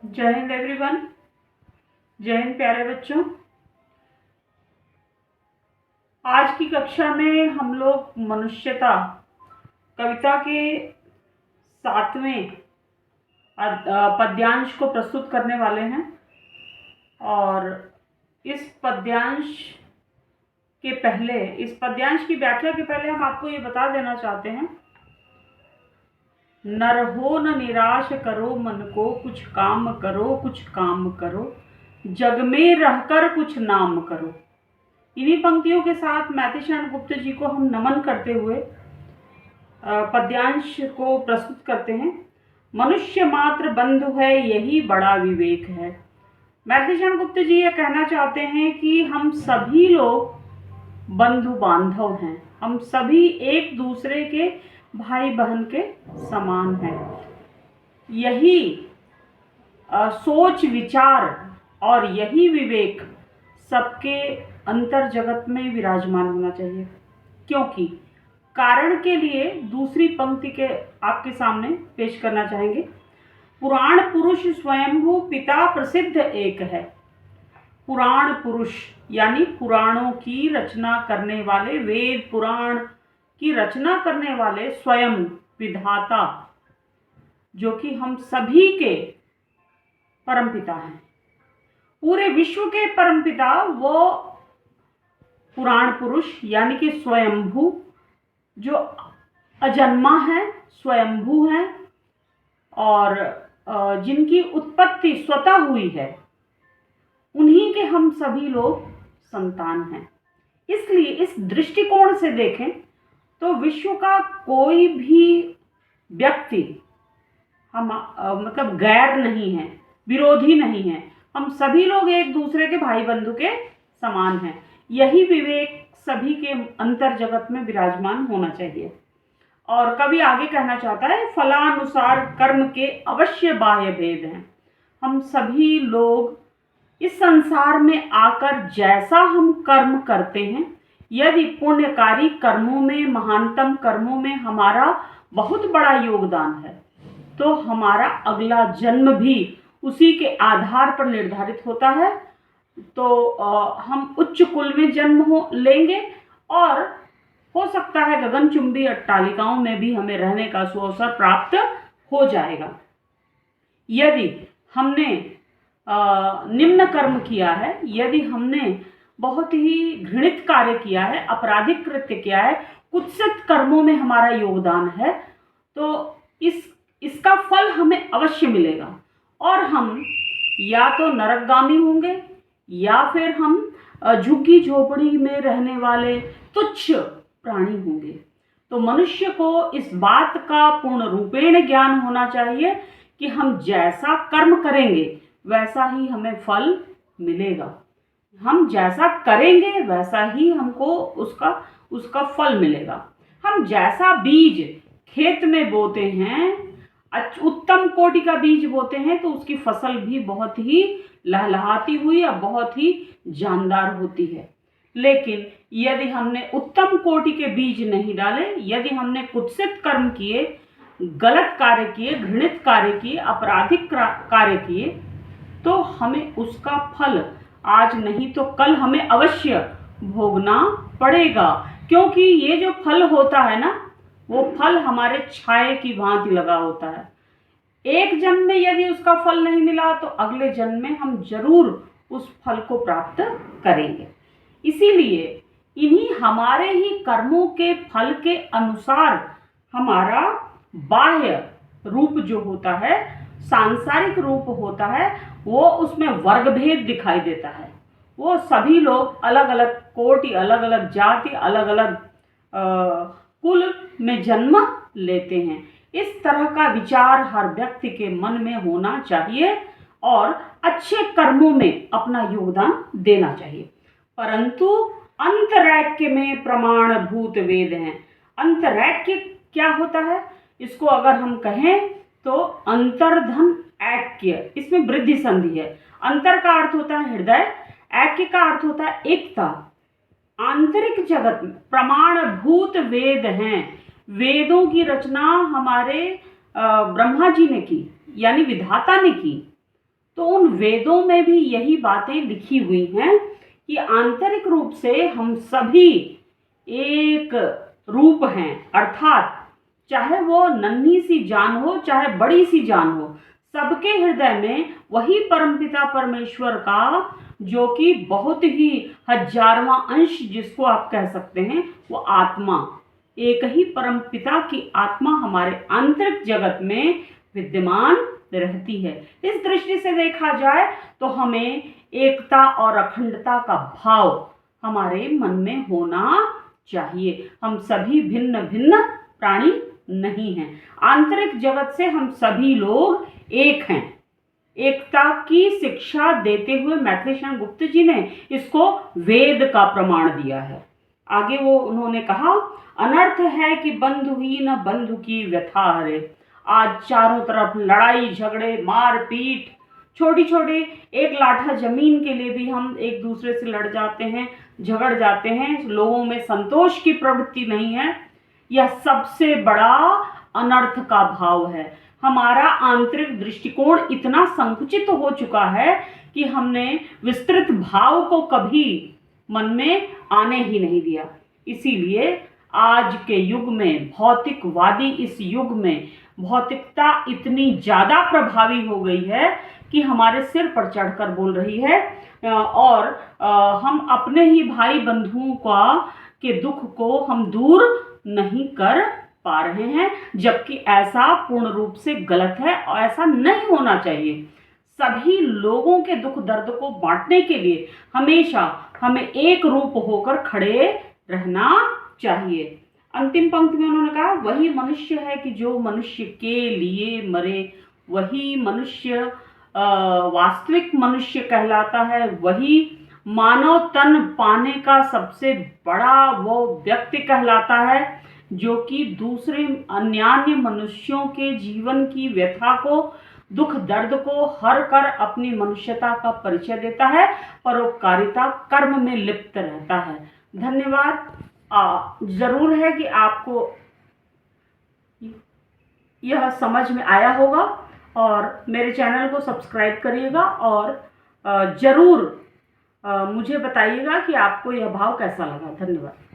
जय हिंद एवरीवन। जय हिंद प्यारे बच्चों। आज की कक्षा में हम लोग मनुष्यता कविता के 7वें पद्यांश को प्रस्तुत करने वाले हैं। और इस पद्यांश की व्याख्या के पहले हम आपको ये बता देना चाहते हैं, नर हो न निराश करो मन को, कुछ काम करो कुछ काम करो, जग में रहकर कुछ नाम करो। इन्हीं पंक्तियों के साथ मैथिलीशरण गुप्त जी को हम नमन करते हुए पद्यांश को प्रस्तुत करते हैं। मनुष्य मात्र बंधु है, यही बड़ा विवेक है। मैथिलीशरण गुप्त जी ये कहना चाहते हैं कि हम सभी लोग बंधु बांधव हैं, हम सभी एक दूसरे के भाई बहन के समान हैं। यही सोच विचार और यही विवेक सबके अंतर जगत में विराजमान होना चाहिए। क्योंकि कारण के लिए दूसरी पंक्ति के आपके सामने पेश करना चाहेंगे। पुराण पुरुष स्वयंभू पिता प्रसिद्ध एक है। पुराण पुरुष यानी पुराणों की रचना करने वाले, वेद पुराण की रचना करने वाले स्वयं विधाता, जो कि हम सभी के परमपिता हैं, पूरे विश्व के परमपिता, वो पुराण पुरुष यानी कि स्वयंभू, जो अजन्मा है, स्वयंभू है और जिनकी उत्पत्ति स्वतः हुई है, उन्हीं के हम सभी लोग संतान हैं। इसलिए इस दृष्टिकोण से देखें तो विश्व का कोई भी व्यक्ति हम मतलब गैर नहीं है, विरोधी नहीं है। हम सभी लोग एक दूसरे के भाई बंधु के समान हैं। यही विवेक सभी के अंतर जगत में विराजमान होना चाहिए। और कवि आगे कहना चाहता है, फलानुसार कर्म के अवश्य बाह्य भेद हैं। हम सभी लोग इस संसार में आकर जैसा हम कर्म करते हैं, यदि पुण्यकारी कर्मों में, महानतम कर्मों में हमारा बहुत बड़ा योगदान है, तो हमारा अगला जन्म भी उसी के आधार पर निर्धारित होता है। तो हम उच्च कुल में जन्म लेंगे और हो सकता है गगनचुंबी अट्टालिकाओं में भी हमें रहने का सुअवसर प्राप्त हो जाएगा। यदि हमने निम्न कर्म किया है, यदि हमने बहुत ही घृणित कार्य किया है, आपराधिक कृत्य किया है, कुत्सित कर्मों में हमारा योगदान है, तो इसका फल हमें अवश्य मिलेगा। और हम या तो नरकगामी होंगे या फिर हम झुग्गी झोपड़ी में रहने वाले तुच्छ प्राणी होंगे। तो मनुष्य को इस बात का पूर्ण रूपेण ज्ञान होना चाहिए कि हम जैसा कर्म करेंगे वैसा ही हमें फल मिलेगा। हम जैसा करेंगे वैसा ही हमको उसका फल मिलेगा। हम जैसा बीज खेत में बोते हैं, उत्तम कोटि का बीज बोते हैं, तो उसकी फसल भी बहुत ही लहलहाती हुई या बहुत ही जानदार होती है। लेकिन यदि हमने उत्तम कोटि के बीज नहीं डाले, यदि हमने कुत्सित कर्म किए, गलत कार्य किए, घृणित कार्य किए, आपराधिक कार्य किए, तो हमें उसका फल आज नहीं तो कल हमें अवश्य भोगना पड़ेगा। क्योंकि ये जो फल होता है ना, वो फल हमारे छाये की भांति लगा होता है। एक जन्म में यदि उसका फल नहीं मिला तो अगले जन्म में हम जरूर उस फल को प्राप्त करेंगे। इसीलिए इन्हीं हमारे ही कर्मों के फल के अनुसार हमारा बाह्य रूप जो होता है, सांसारिक रूप होता है, वो उसमें वर्ग भेद दिखाई देता है। वो सभी लोग अलग अलग कोटि, अलग अलग जाति, अलग अलग कुल में जन्म लेते हैं। इस तरह का विचार हर व्यक्ति के मन में होना चाहिए और अच्छे कर्मों में अपना योगदान देना चाहिए। परंतु अंतरैक्य में प्रमाणभूत वेद हैं। अंतरैक्य क्या होता है? इसको अगर हम कहें तो अंतर्धन ऐक्य, इसमें वृद्धि संधि है। अंतर का अर्थ होता है हृदय, ऐक्य का अर्थ होता है एकता। आंतरिक जगत में प्रमाणभूत वेद हैं। वेदों की रचना हमारे ब्रह्मा जी ने की, यानी विधाता ने की। तो उन वेदों में भी यही बातें लिखी हुई हैं कि आंतरिक रूप से हम सभी एक रूप हैं, अर्थात चाहे वो नन्ही सी जान हो चाहे बड़ी सी जान हो, सबके हृदय में वही परमपिता परमेश्वर का, जो कि बहुत ही हजारवां अंश जिसको आप कह सकते हैं, वो आत्मा, एक ही परमपिता की आत्मा हमारे आंतरिक जगत में विद्यमान रहती है। इस दृष्टि से देखा जाए तो हमें एकता और अखंडता का भाव हमारे मन में होना चाहिए। हम सभी भिन्न भिन्न प्राणी नहीं हैं, आंतरिक जगत से हम सभी लोग एक हैं। एकता की शिक्षा देते हुए मैथिली शरण गुप्त जी ने इसको वेद का प्रमाण दिया है। आगे वो उन्होंने कहा, अनर्थ है कि बंधु ही न बंधु की व्यथा हरे। आज चारों तरफ लड़ाई झगड़े मारपीट, छोटी छोटी एक लाठा जमीन के लिए भी हम एक दूसरे से लड़ जाते हैं, झगड़ जाते हैं, लोगों में संतोष की प्रवृत्ति नहीं है। यह सबसे बड़ा अनर्थ का भाव है। हमारा आंतरिक दृष्टिकोण इतना संकुचित हो चुका है कि हमने विस्तृत भाव को कभी मन में आने ही नहीं दिया। इसीलिए आज के युग में, भौतिकवादी इस युग में, भौतिकता इतनी ज़्यादा प्रभावी हो गई है कि हमारे सिर पर चढ़कर बोल रही है, और हम अपने ही भाई बंधुओं के दुख को हम दूर नहीं कर पा रहे हैं, जबकि ऐसा पूर्ण रूप से गलत है और ऐसा नहीं होना चाहिए। सभी लोगों के दुख दर्द को बांटने के लिए हमेशा हमें एक रूप होकर खड़े रहना चाहिए। अंतिम पंक्ति में उन्होंने कहा, वही मनुष्य है कि जो मनुष्य के लिए मरे, वही मनुष्य वास्तविक मनुष्य कहलाता है, वही मानव तन पाने का सबसे बड़ा वो व्यक्ति कहलाता है, जो कि दूसरे अन्यान्य मनुष्यों के जीवन की व्यथा को, दुख दर्द को हर कर अपनी मनुष्यता का परिचय देता है, परोपकारिता कर्म में लिप्त रहता है। धन्यवाद। जरूर है कि आपको यह समझ में आया होगा, और मेरे चैनल को सब्सक्राइब करिएगा, और जरूर मुझे बताइएगा कि आपको यह भाव कैसा लगा। धन्यवाद।